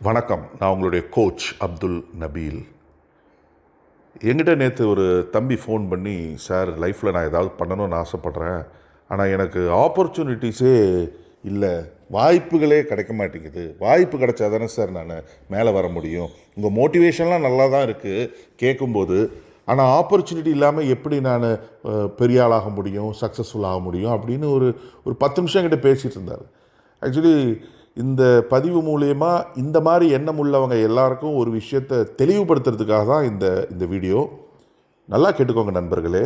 வணக்கம். நான் உங்களுடைய கோச் அப்துல் நபீல். என்கிட்ட நேற்று ஒரு தம்பி ஃபோன் பண்ணி, சார் லைஃப்பில் நான் ஏதாவது பண்ணணும்னு ஆசைப்பட்றேன், ஆனால் எனக்கு ஆப்பர்ச்சுனிட்டிஸே இல்லை, வாய்ப்புகளே கிடைக்க மாட்டேங்குது. வாய்ப்பு கிடைச்சா தானே சார் நான் மேலே வர முடியும். உங்கள் மோட்டிவேஷன்லாம் நல்லா தான் இருக்குது கேட்கும்போது, ஆனால் ஆப்பர்ச்சுனிட்டி இல்லாமல் எப்படி நான் பெரிய ஆளாக முடியும், சக்ஸஸ்ஃபுல் ஆக முடியும் அப்படின்னு ஒரு ஒரு 10 நிமிஷம் கிட்ட பேசிகிட்டு இருந்தார். ஆக்சுவலி இந்த பதிவு மூலயமா இந்த மாதிரி எண்ணம் உள்ளவங்க எல்லாருக்கும் ஒரு விஷயத்தை தெளிவுபடுத்துறதுக்காக தான் இந்த வீடியோ. நல்லா கேட்டுக்கோங்க நண்பர்களே.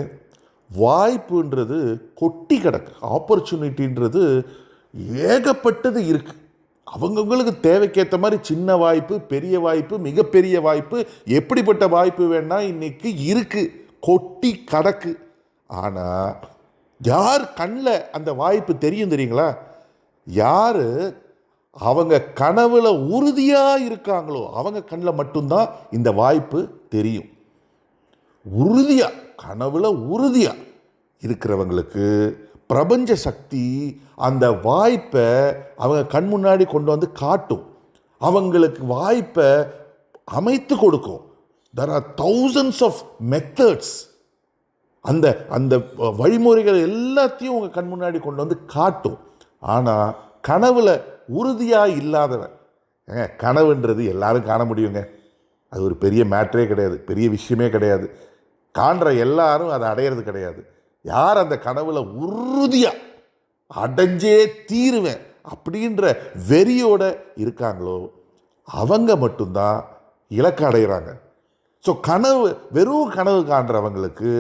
வாய்ப்புன்றது கொட்டி கிடக்கு, ஆப்பர்ச்சுனிட்டின்றது ஏகப்பட்டது இருக்குது. அவங்கவுங்களுக்கு தேவைக்கேற்ற மாதிரி சின்ன வாய்ப்பு, பெரிய வாய்ப்பு, மிகப்பெரிய வாய்ப்பு, எப்படிப்பட்ட வாய்ப்பு வேணால் இன்றைக்கி இருக்குது, கொட்டி கிடக்கு. ஆனால் யார் கண்ணில் அந்த வாய்ப்பு தெரியும் தெரியுங்களா? யார் அவங்க கனவுல உறுதியாக இருக்காங்களோ அவங்க கண்ணில் மட்டும்தான் இந்த வாய்ப்பு தெரியும். உறுதியாக கனவுல உறுதியாக இருக்கிறவங்களுக்கு பிரபஞ்ச சக்தி அந்த வாய்ப்பை அவங்க கண் முன்னாடி கொண்டு வந்து காட்டும். அவங்களுக்கு வாய்ப்பை அமைத்து கொடுக்கும். there are thousands of methods. அந்த அந்த வழிமுறைகள் எல்லாத்தையும் உங்கள் கண் முன்னாடி கொண்டு வந்து காட்டும். ஆனால் கனவுல உறுதியாக இல்லாதவன், கனவுன்றது எல்லாரும் காண முடியுங்க, அது ஒரு பெரிய மேட்ரே கிடையாது, பெரிய விஷயமே கிடையாது. காண்ற எல்லாரும் அதை அடையிறது கிடையாது. யார் அந்த கனவுல உறுதியாக அடைஞ்சே தீருவேன் அப்படின்ற வெறியோட இருக்காங்களோ அவங்க மட்டும்தான் இலக்கு அடைகிறாங்க. ஸோ கனவு, வெறும் கனவு காண்றவங்களுக்கு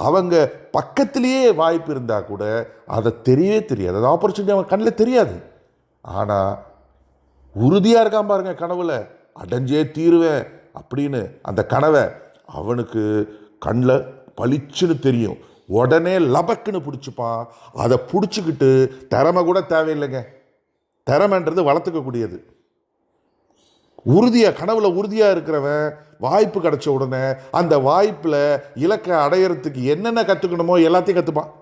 அவங்க பக்கத்திலேயே வாய்ப்பு இருந்தால் கூட அதை தெரியவே தெரியாது, அது ஆப்பர்ச்சுனிட்டி அவங்க கண்ணில் தெரியாது. ஆனால் உறுதியாக இருக்கான் பாருங்க, கனவுல அடைஞ்சே தீருவேன் அப்படின்னு அந்த கனவை அவனுக்கு கண்ணில் பளிச்சுன்னு தெரியும். உடனே லபக்குன்னு பிடிச்சிப்பான். அதை பிடிச்சிக்கிட்டு திறமை கூட தேவையில்லைங்க, திறமைன்றது வளர்த்துக்கக்கூடியது. உறுதியாக கனவுல உறுதியாக இருக்கிறவன் வாய்ப்பு கிடைச்ச உடனே அந்த வாய்ப்பில் இலக்கை அடையிறதுக்கு என்னென்ன கற்றுக்கணுமோ எல்லாத்தையும் கற்றுப்பான்,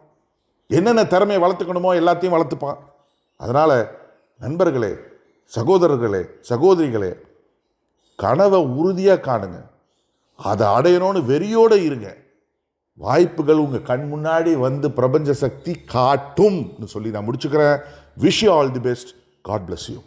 என்னென்ன திறமையை வளர்த்துக்கணுமோ எல்லாத்தையும் வளர்த்துப்பான். அதனால் நண்பர்களே, சகோதரர்களே, சகோதரிகளே, கனவை உறுதியாக காணுங்க, அதை அடையணும்னு வெறியோடு இருங்க. வாய்ப்புகள் உங்கள் கண் முன்னாடி வந்து பிரபஞ்ச சக்தி காட்டும்னு சொல்லி நான் முடிச்சுக்கிறேன். Wish you all the best. God bless you.